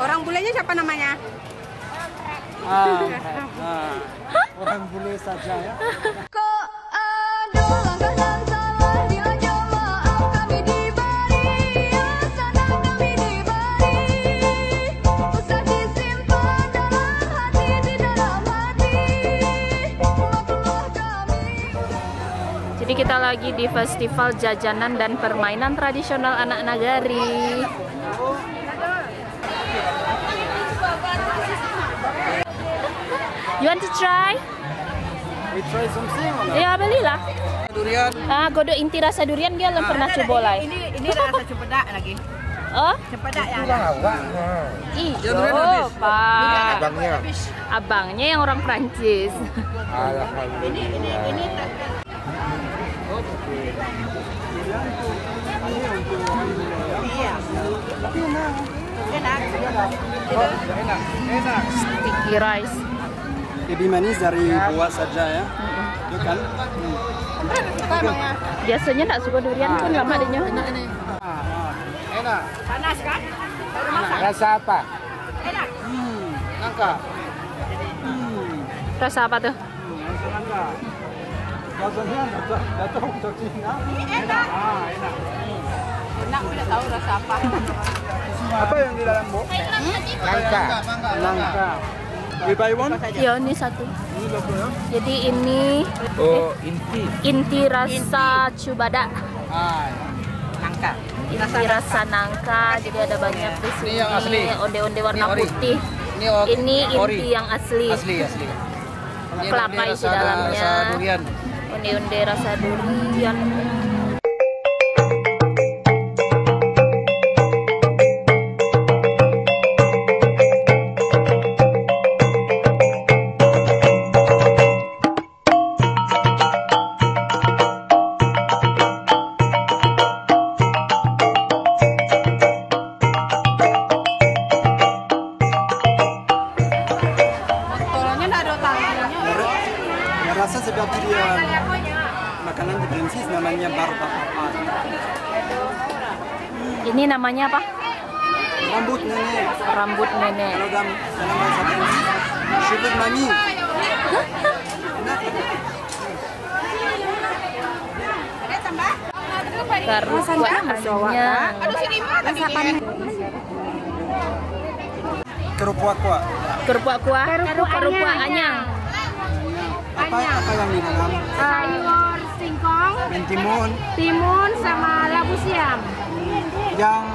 Orang bulenya siapa namanya? Orang bule saja ya. Jadi kita lagi di festival jajanan dan permainan tradisional anak nagari. You want to try? We try something or not? Ya belilah. Durian. Godok inti rasa durian dia belum pernah coba lah. Ini rasa cempedak lagi. Oh? Cempedak ya. Oh, Pak. Abangnya. Abangnya yang orang Prancis. Alhamdulillah. Ini iya. Enak. Enak. Sticky rice. Lebih manis dari buah saja ya. Ya kan? Biasanya tak suka durian pun lama adanya. Enak. Panas kan? Baru masak. Rasa apa? Enak. Nangka. Rasa apa tuh? Rasa nangka. Rasanya datang ke Cina. Enak. Enak. Enak, tidak tahu rasa apa. Apa yang di dalam, Bu? Nangka. Nangka. We buy one? Ya, ini satu. Ini berapa ya? Jadi ini inti rasa cubada. Nangka. Inti rasa nangka. Jadi ada banyak di sini. Ini yang asli. Onde-onde warna Ini ori. putih. Ini inti yang asli. Asli. Kelapa isi dalamnya. Rasa durian. Onde-onde rasa durian. Rasa seperti dia makanan di Prancis namanya barbapapa. Ini namanya apa? Rambut nenek. Rambut nenek. Kalau dalam bahasa Prancis, cheveux mami. Terus kuahnya. Kerupuk kuah. Kerupuk kuah. Kerupuk anyang. Apa yang di dalam? Sayur singkong, timun sama labu siam. Yang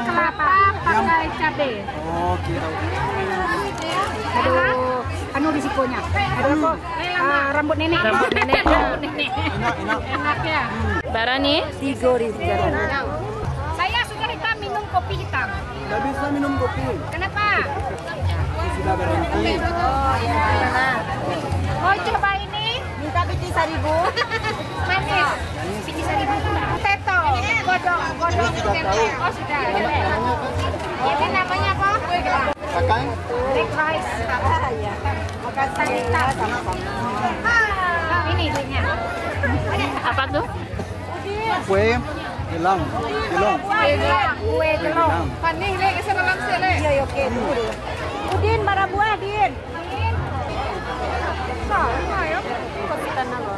Kelapa pakai cabe. Oh, kira. Aduh, anu risikonya. Aduh, rambut nenek. Rambut nenek. Enak. Enak ya. Bara nih. 3.000. Saya suka hitam minum kopi hitam. Nggak bisa minum kopi. Kenapa? Sudah berhenti. Oh ya. Mau coba ini? Minta biji 1.000. Manis. Biji 1.000. Teto. Godong tempe. Oh sudah. Ini namanya apa? Pakai? Black rice. Ya. Makan hitam. Ini duitnya. Apa tuh? Kue gelang. Kue gelong. Panih le, kesana langsung le. Iya, oke. Udin, marah buah, Din.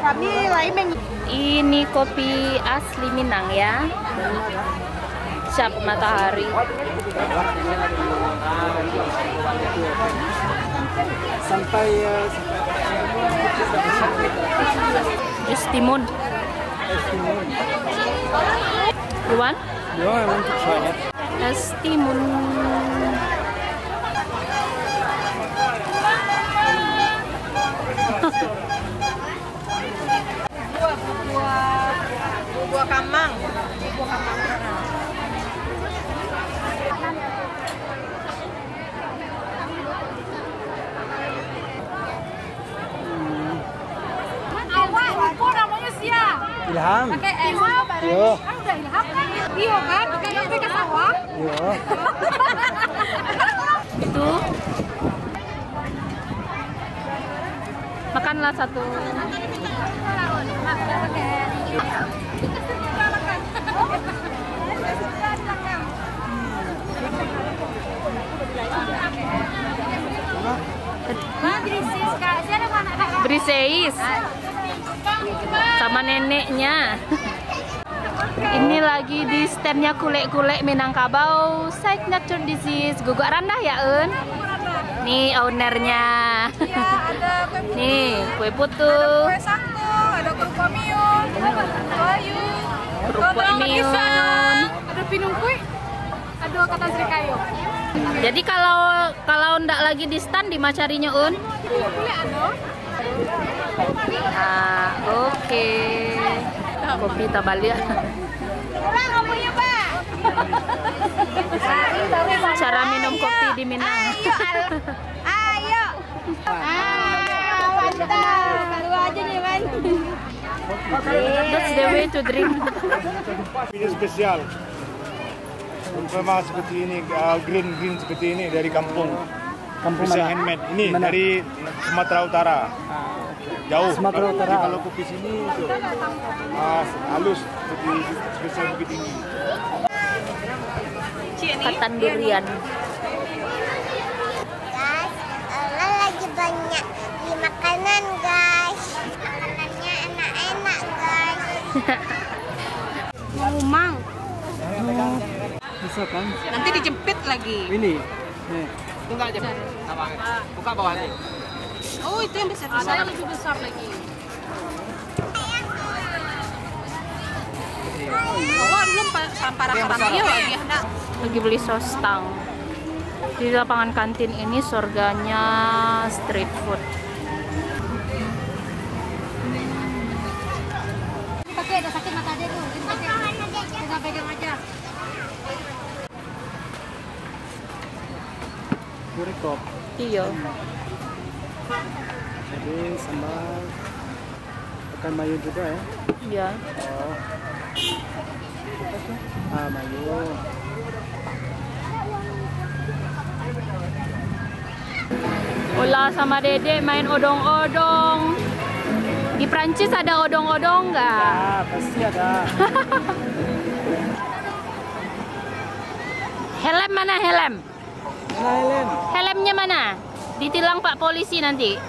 Kami lain Ini kopi asli Minang ya. Cap matahari. Sampai Jus timun. You want? Yeah, I want to try it. Es timun. Buah kamang. Awak, kok namanya siapa? Ilham. Pakai Ilham. Yo. Kan udah Ilham kan? Iya kan? Pakai yang ke sawah. Yo. Itu. Makanlah satu. sama neneknya. Ini lagi di standnya kulek-kulek Minangkabau signature disease guguk randah ya Un. Nih ownernya. Iya, ada kue putu. Nih kue putu. Ada kue sangko, ada kerupuk miun, kayu, Kerupuk miun. ada pinung kue, ada katan serikayo. Jadi kalau ndak lagi di stand di mana carinya Un? Boleh ano? Nah, oke. Kopi tabalia. Kurang kamunya, Pak. Cara minum kopi di Minang. Ayo. Mantap. Baru aja nih, Man. That's the way to drink. Ini spesial. Umpama seperti ini, green seperti ini dari kampung. Bisa handmade. Ini dari Sumatera Utara. Jauh. Sumatera Utara. Jadi kalau kopi sini itu halus seperti spesial begitu ini. Ketan durian. Guys, Ella lagi banyak di makanan guys. Makanannya enak-enak guys. Ngomong. Bisa kan? Nanti dijepit lagi. Ini. Nih. Tunggu aja. Buka bawahnya. Oh, itu yang besar. Saya lebih besar lagi. Oh, belum sampara karamnya lagi hendak. Lagi beli sostang. Di lapangan kantin ini surganya street food. Pakai ada sakit mata aja tuh. Kita pegang aja. Kurikop. Iya. Jadi sambal pakai mayo juga ya. Iya. Oh. Mayo. Ola sama Dede main odong-odong. Di Prancis ada odong-odong nggak? Ah, pasti ada. Helm mana helm? Mana Helen? Helmnya mana? Ditilang Pak polisi nanti.